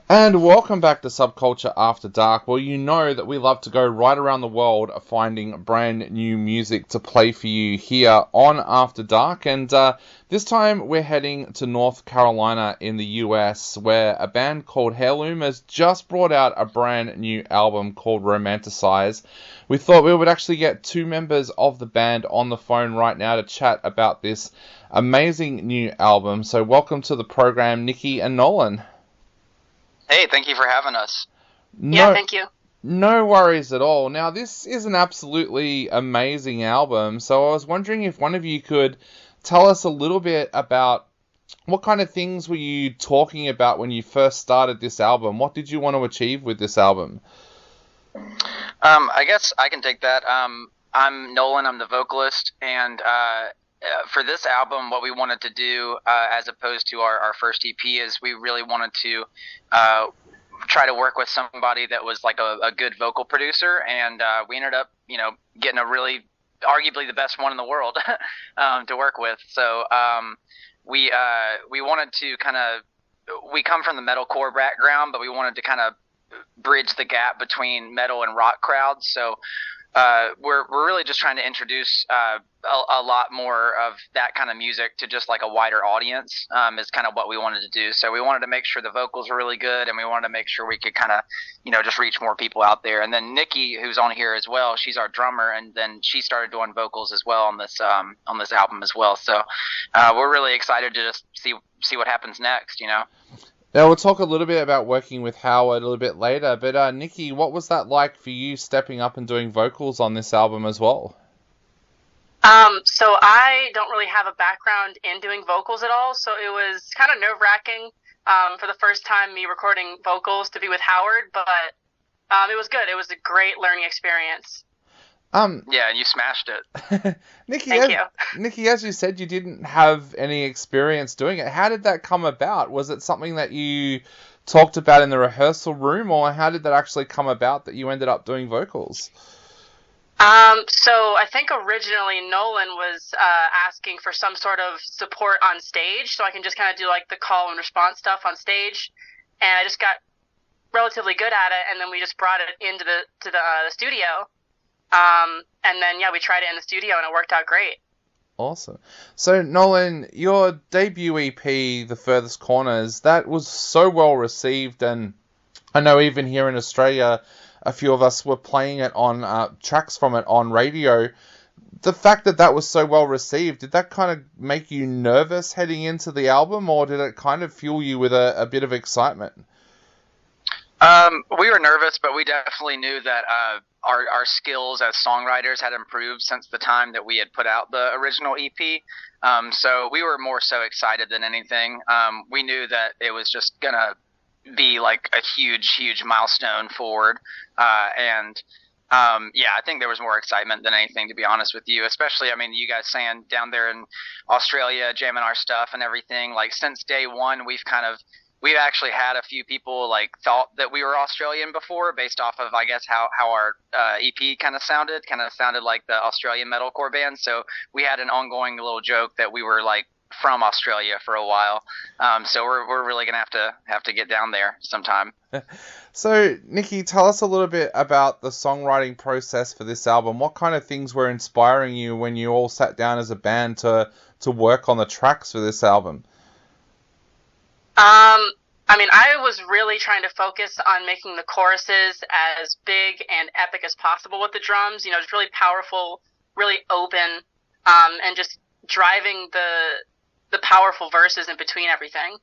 And welcome back to Subculture After Dark. Well, you know that we love to go right around the world finding brand new music to play for you here on After Dark. And this time we're heading to North Carolina in the US, where a band called Heirloom has just brought out a brand new album called Romanticize. We thought we would actually get two members of the band on the phone right now to chat about this amazing new album. So welcome to the program, Nikki and Nolan. Hey, thank you for having us. Yeah, No, thank you. no worries at all. Now, this is an absolutely amazing album, so I was wondering if one of you could tell us a little bit about what kind of things were you talking about when you first started this album? What did you want to achieve with this album? I guess I can take that. I'm Nolan. I'm the vocalist, and for this album, what we wanted to do, as opposed to our first EP, is we really wanted to try to work with somebody that was like a good vocal producer, and we ended up, getting a really arguably the best one in the world to work with. So we wanted to we come from the metalcore background, but we wanted to kind of bridge the gap between metal and rock crowds. So we're really just trying to introduce a lot more of that kind of music to just like a wider audience, is kind of what we wanted to do. So we wanted to make sure the vocals were really good, and we wanted to make sure we could kind of, just reach more people out there. And then Nikki, who's on here as well, she's our drummer, and then she started doing vocals as well on this album as well. So we're really excited to just see what happens next. Now, we'll talk a little bit about working with Howard a little bit later, but Nikki, what was that like for you stepping up and doing vocals on this album as well? So I don't really have a background in doing vocals at all, so it was kind of nerve-wracking for the first time me recording vocals to be with Howard, but it was good. It was a great learning experience. Yeah, and you smashed it. Nikki, Thank you. Nikki, as you said, you didn't have any experience doing it. How did that come about? Was it something that you talked about in the rehearsal room, or how did that actually come about that you ended up doing vocals? So I think originally Nolan was asking for some sort of support on stage, so I can just kind of do like the call and response stuff on stage, and I just got relatively good at it, and then we just brought it into the studio. And then, yeah, we tried it in the studio and it worked out great. Awesome. So, Nolan, your debut EP, The Furthest Corners, that was so well received, and I know even here in Australia, a few of us were playing it on tracks from it on radio. The fact that that was so well received, did that kind of make you nervous heading into the album, or did it kind of fuel you with a bit of excitement? We were nervous, but we definitely knew that our skills as songwriters had improved since the time that we had put out the original EP. So we were more so excited than anything. We knew that it was just gonna be like a huge milestone forward. Yeah, I think there was more excitement than anything, to be honest with you. Especially, I mean, you guys saying down there in Australia, jamming our stuff and everything. Like since day one, we've actually had a few people like thought that we were Australian before, based off of, I guess, how our EP kind of sounded like the Australian metalcore band. So we had an ongoing little joke that we were like from Australia for a while. So we're really gonna have to get down there sometime. So, Nikki, tell us a little bit about the songwriting process for this album. What kind of things were inspiring you when you all sat down as a band to work on the tracks for this album? I mean, I was really trying to focus on making the choruses as big and epic as possible with the drums, just really powerful, really open, and just driving the powerful verses in between everything.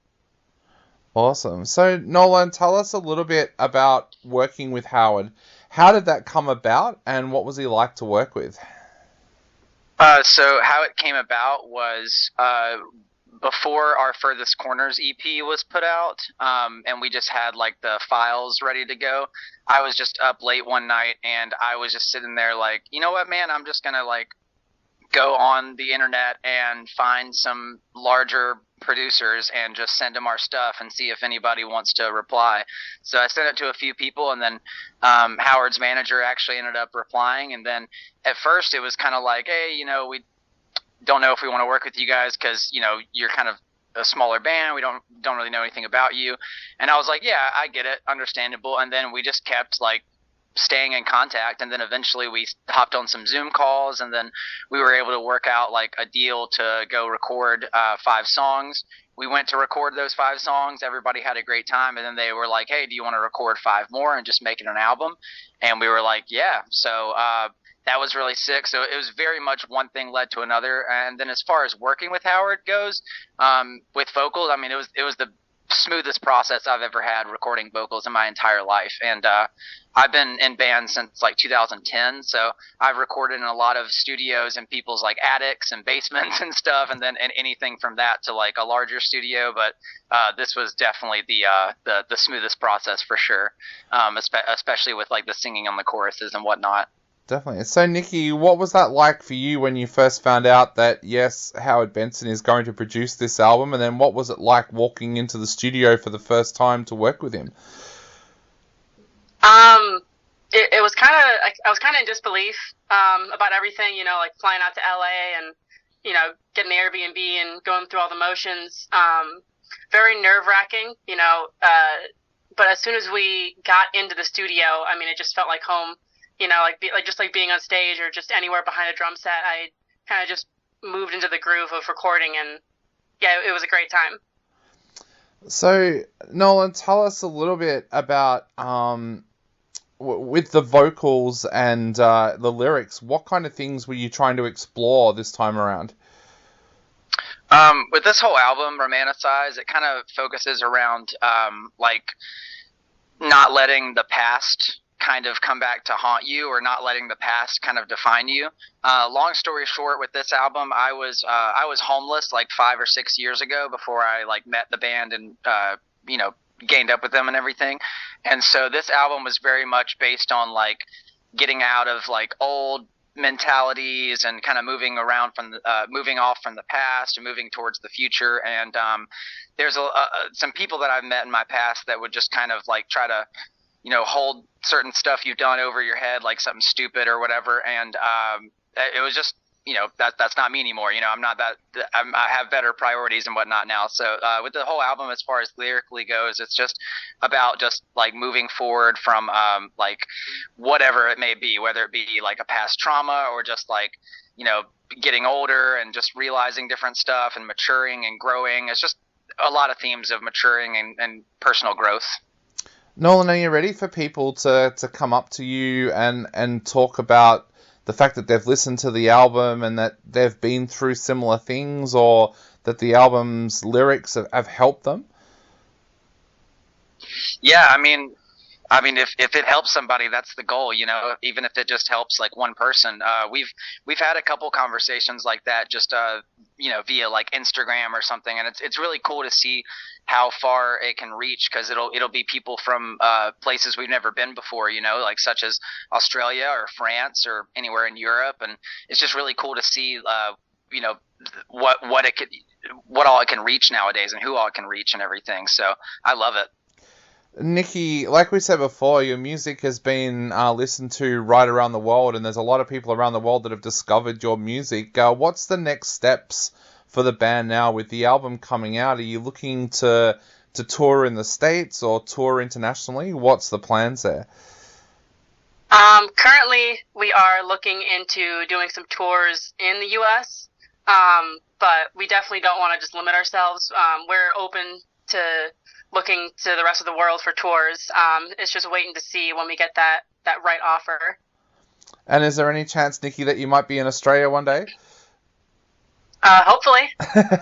Awesome. So, Nolan, tell us a little bit about working with Howard. How did that come about, and what was he like to work with? So how it came about was before our Furthest Corners EP was put out, and we just had like the files ready to go. I was just up late one night, and I was just sitting there like, you know what, man, I'm just gonna like go on the internet and find some larger producers and just send them our stuff and see if anybody wants to reply. So I sent it to a few people, and then Howard's manager actually ended up replying. And then at first it was kind of like, hey, we don't know if we want to work with you guys because, you're kind of a smaller band. We don't really know anything about you. And I was like, yeah, I get it, understandable. And then we just kept like staying in contact, and then eventually we hopped on some Zoom calls, and then we were able to work out like a deal to go record 5 songs. We went to record those 5 songs. Everybody had a great time, and then they were like, hey, do you want to record 5 more and just make it an album? And we were like, yeah. So that was really sick. So it was very much one thing led to another. And then as far as working with Howard goes, with vocals, I mean, it was the smoothest process I've ever had recording vocals in my entire life. And I've been in bands since like 2010, so I've recorded in a lot of studios in people's like attics and basements and stuff, and anything from that to like a larger studio. But this was definitely the smoothest process for sure, especially with like the singing on the choruses and whatnot. Definitely. So, Nikki, what was that like for you when you first found out that, yes, Howard Benson is going to produce this album? And then what was it like walking into the studio for the first time to work with him? It was kind of, I was kind of in disbelief about everything, you know, like flying out to LA and, you know, getting the Airbnb and going through all the motions. Very nerve-wracking, you know, but as soon as we got into the studio, I mean, it just felt like home. You know, just like being on stage or just anywhere behind a drum set, I kind of just moved into the groove of recording, and yeah, it was a great time. So, Nolan, tell us a little bit about with the vocals and the lyrics. What kind of things were you trying to explore this time around? With this whole album, Romanticize, it kind of focuses around like not letting the past kind of come back to haunt you, or not letting the past kind of define you. Long story short, with this album, I was homeless like 5 or 6 years ago before I like met the band and you know, gained up with them and everything. And so this album was very much based on like getting out of like old mentalities and kind of moving off from the past and moving towards the future. And there's some people that I've met in my past that would just kind of like try to, you know, hold certain stuff you've done over your head, like something stupid or whatever. And it was just, you know, that's not me anymore. You know, I have better priorities and whatnot now. So with the whole album, as far as lyrically goes, it's just about just like moving forward from like whatever it may be, whether it be like a past trauma or just like, you know, getting older and just realizing different stuff and maturing and growing. It's just a lot of themes of maturing and personal growth. Nolan, are you ready for people to come up to you and talk about the fact that they've listened to the album and that they've been through similar things, or that the album's lyrics have helped them? Yeah, I mean, if it helps somebody, that's the goal, you know, even if it just helps like one person. We've had a couple conversations like that, just, you know, via like Instagram or something. And it's really cool to see how far it can reach, because it'll be people from places we've never been before, you know, like such as Australia or France or anywhere in Europe. And it's just really cool to see, you know, what all it can reach nowadays and who all it can reach and everything. So I love it. Nikki, like we said before, your music has been listened to right around the world, and there's a lot of people around the world that have discovered your music. What's the next steps for the band now with the album coming out? Are you looking to tour in the States or tour internationally? What's the plans there? Currently, we are looking into doing some tours in the U.S., but we definitely don't want to just limit ourselves. We're open to looking to the rest of the world for tours. It's just waiting to see when we get that right offer. And is there any chance, Nikki, that you might be in Australia one day? Hopefully.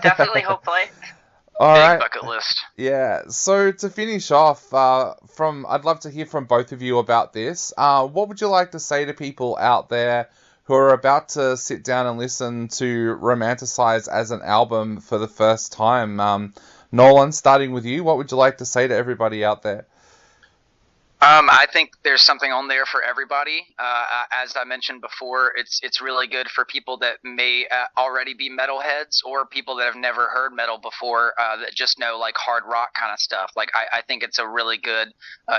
Definitely, hopefully. All right. Bucket list. Yeah. So to finish off, I'd love to hear from both of you about this. What would you like to say to people out there who are about to sit down and listen to Romanticize as an album for the first time? Nolan, starting with you, what would you like to say to everybody out there? I think there's something on there for everybody. As I mentioned before, it's really good for people that may already be metalheads, or people that have never heard metal before, that just know like hard rock kind of stuff. Like I think it's a really good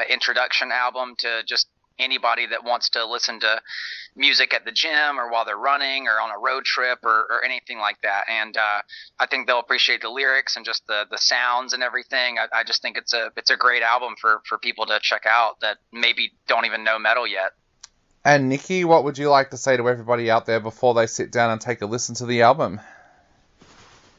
introduction album to just anybody that wants to listen to music at the gym or while they're running or on a road trip or anything like that. And I think they'll appreciate the lyrics and just the sounds and everything. I just think it's a great album for people to check out that maybe don't even know metal yet. And Nikki, what would you like to say to everybody out there before they sit down and take a listen to the album?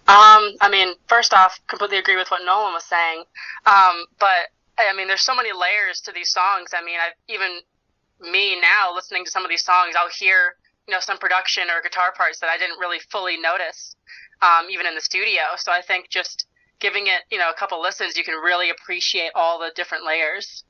I mean, first off, completely agree with what Nolan was saying. But I mean, there's so many layers to these songs. I mean, even me now listening to some of these songs, I'll hear, some production or guitar parts that I didn't really fully notice, even in the studio. So I think just giving it, a couple listens, you can really appreciate all the different layers.